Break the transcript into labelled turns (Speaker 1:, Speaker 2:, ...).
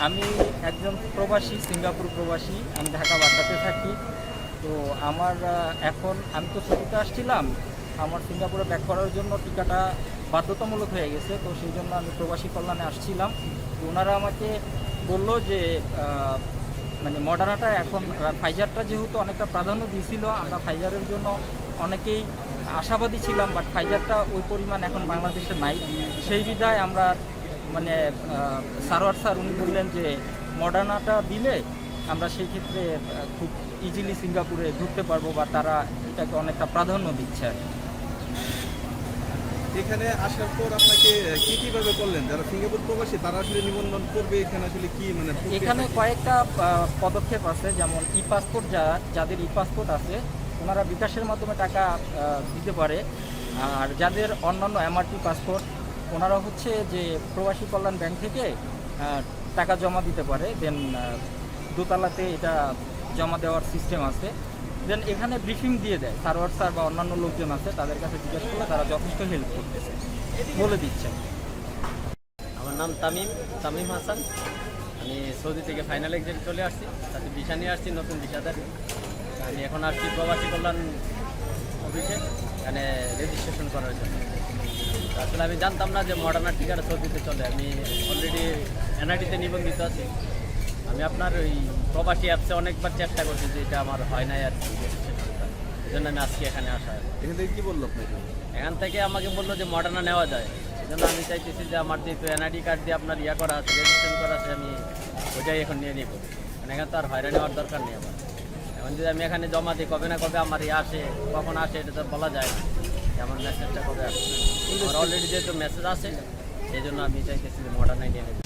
Speaker 1: আমি একজন প্রবাসী, সিঙ্গাপুর প্রবাসী। আমি ঢাকা বাড্ডাতে থাকি। তো আমার এখন আমি তো ছুটিতে আসছিলাম, আমার সিঙ্গাপুরে ব্যাক করার জন্য টিকাটা বাধ্যতামূলক হয়ে গেছে। তো সেই জন্য আমি প্রবাসী কল্যাণে আসছিলাম। তো ওনারা আমাকে বলল যে মানে মডার্নাটা এখন ফাইজারটা যেহেতু অনেকটা প্রাধান্য দিয়েছিল, আমরা ফাইজারের জন্য অনেকেই আশাবাদী ছিলাম, বাট ফাইজারটা ওই পরিমাণ এখন বাংলাদেশে নাই। সেই বিধায় আমরা মানে সারোয়ার স্যার উনি বললেন যে মডার্নাটা দিলে আমরা সেই ক্ষেত্রে খুব ইজিলি সিঙ্গাপুরে ঢুকতে পারবো, বা তারা এটাকে অনেকটা প্রাধান্য দিচ্ছে আর কি।
Speaker 2: এখানে আসার পর আপনাকে কিভাবে করলেন? যারা সিঙ্গাপুর প্রবাসী তারা আসলে নিবন্ধন করবে এখানে আসলে কি মানে
Speaker 1: এখানে কয়েকটা পদক্ষেপ আছে, যেমন ই পাসপোর্ট, যাদের ই পাসপোর্ট আছে ওনারা বিকাশের মাধ্যমে টাকা দিতে পারে। আর যাদের অন্যান্য এমআরটি পাসপোর্ট ওনারা হচ্ছে যে প্রবাসী কল্যাণ ব্যাংক থেকে টাকা জমা দিতে পারে। দেন দোতলাতে এটা জমা দেওয়ার সিস্টেম আছে। দেন এখানে ব্রিফিং দিয়ে দেয়, সারোয়ার স্যার বা অন্যান্য লোকজন আছে, তাদের কাছে জিজ্ঞেস করলে তারা যথেষ্ট হেল্প করতেছে, বলে দিচ্ছে।
Speaker 3: আমার নাম তামিম তামিম হাসান। আমি সৌদি থেকে ফাইনাল এক্সাম চলে আসছি, তাতে ভিসা নিয়ে আসছি, নতুন ভিসাদার। আমি এখন আসছি প্রবাসী কল্যাণ অফিসে এখানে রেজিস্ট্রেশন করার জন্য। আসলে আমি জানতাম না যে মডার্নার টিকাটা সৌদিতে চলে। আমি অলরেডি এনআইডিতে নিবন্ধিত আছি। আমি আপনার ওই প্রবাসী অ্যাপসে অনেকবার চেষ্টা করছি, যে এটা আমার হয় নাই আর কি রেজিস্ট্রেশনটা। এই জন্য আমি আজকে এখানে আসা।
Speaker 2: এখান থেকে কি বললো আপনাকে?
Speaker 3: এখান থেকে আমাকে বললো যে মডার্না নেওয়া যায়। এই জন্য আমি চাইতেছি যে আমার যেহেতু এনআইডি কার্ড দিয়ে আপনার ইয়া করা আছে, রেজিস্ট্রেশন করা আছে, আমি ওইটাই এখন নিয়ে নিব। মানে এখানে তো আর হয়রানি নেওয়ার দরকার নেই আমার। এখন যদি আমি এখানে জমা দিই, কবে না কবে আমার ইয়ে আসে, কখন আসে এটা তো বলা যায় না যে আমার মেসেজটা কবে আসে। আমার অলরেডি যেহেতু মেসেজ আসে, সেই জন্য আমি চাইতেছি যে মডার্নাই নিয়ে নেব।